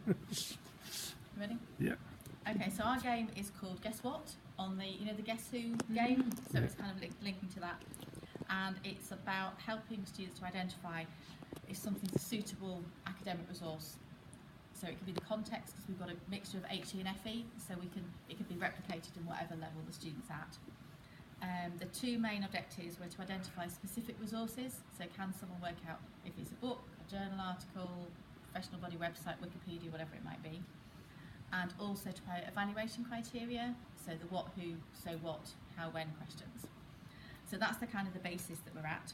Ready? Yeah. Okay, so our game is called Guess What on the, the Guess Who game. So it's kind of linking to that. And it's about helping students to identify if something's a suitable academic resource. So it can be the context, because we've got a mixture of HE and FE, so it can be replicated in whatever level the student's at. The two main objectives were to identify specific resources, so can someone work out if it's a book, a journal article, professional body website, Wikipedia, whatever it might be, and also to provide evaluation criteria, so the what, who, so what, how, when questions. So that's the kind of the basis that we're at.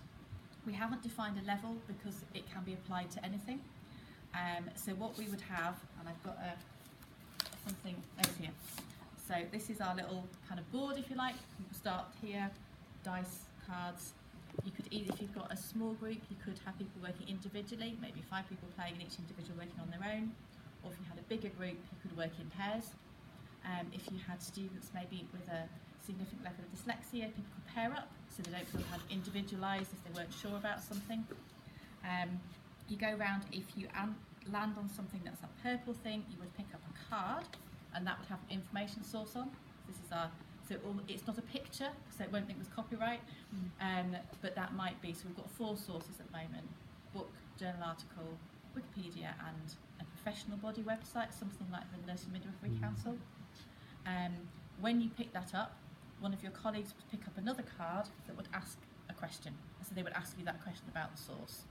We haven't defined a level because it can be applied to anything. So what we would have, and I've got something over here. So this is our little kind of board, if you like. You can start here, dice, cards. You could either, if you've got a small group, you could have people working individually, maybe 5 people playing and each individual working on their own. Or if you had a bigger group, you could work in pairs. If you had students maybe with a significant level of dyslexia, people could pair up so they don't feel kind of individualised if they weren't sure about something. You go around, if you land on something that's a purple thing, you would pick up a card and that would have an information source on. This is our, so it's not a picture, so it won't think it was copyright, but that might be, so we've got 4 sources at the moment: book, journal article, Wikipedia and a professional body website, something like the Nursing Midwifery Council. When you pick that up, one of your colleagues would pick up another card that would ask a question. So they would ask you that question about the source.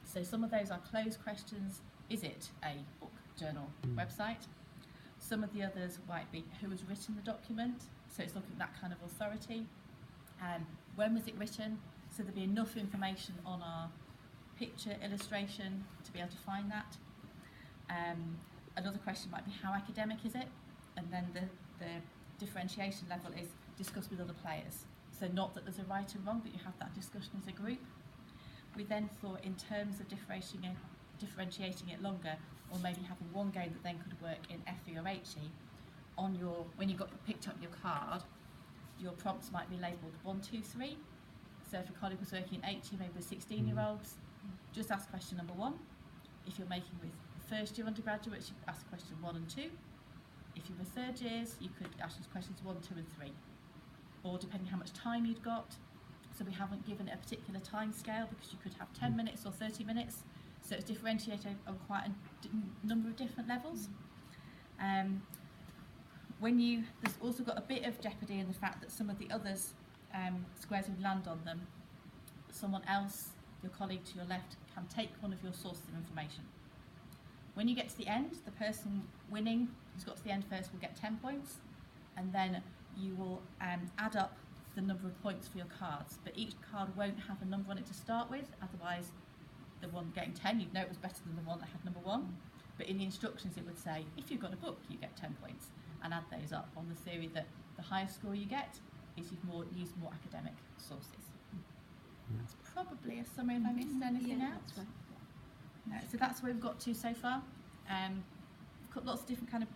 So some of those are closed questions. Is it a book, journal, website? Some of the others might be who has written the document. So it's looking at that kind of authority. When was it written? So there'll be enough information on our picture illustration to be able to find that. Another question might be how academic is it? And then the differentiation level is discuss with other players. So not that there's a right and wrong, but you have that discussion as a group. We then thought in terms of differentiating it longer, or maybe having one game that then could work in FE or HE. On your, when you picked up your card, your prompts might be labelled 1, 2, 3. So if a colleague was working in HE, maybe with 16-year-olds, just ask question number 1. If you're making with first-year undergraduates, you could ask question 1 and 2. If you were third years, you could ask questions 1, 2 and 3. Or depending how much time you'd got. So we haven't given it a particular time scale because you could have 10 minutes or 30 minutes. So it's differentiated on quite a number of different levels. There's also got a bit of jeopardy in the fact that some of the others, squares would land on them. Someone else, your colleague to your left, can take one of your sources of information. When you get to the end, the person winning, who's got to the end first, will get 10 points, and then you will add up the number of points for your cards, but each card won't have a number on it to start with, otherwise the one getting 10, you'd know it was better than the one that had number 1. But in the instructions it would say, if you've got a book, you get 10 points, and add those up on the theory that the higher score you get is you've used more academic sources. That's probably a summary if I missed anything else. That's right. So that's where we've got to so far. We've got lots of different kind of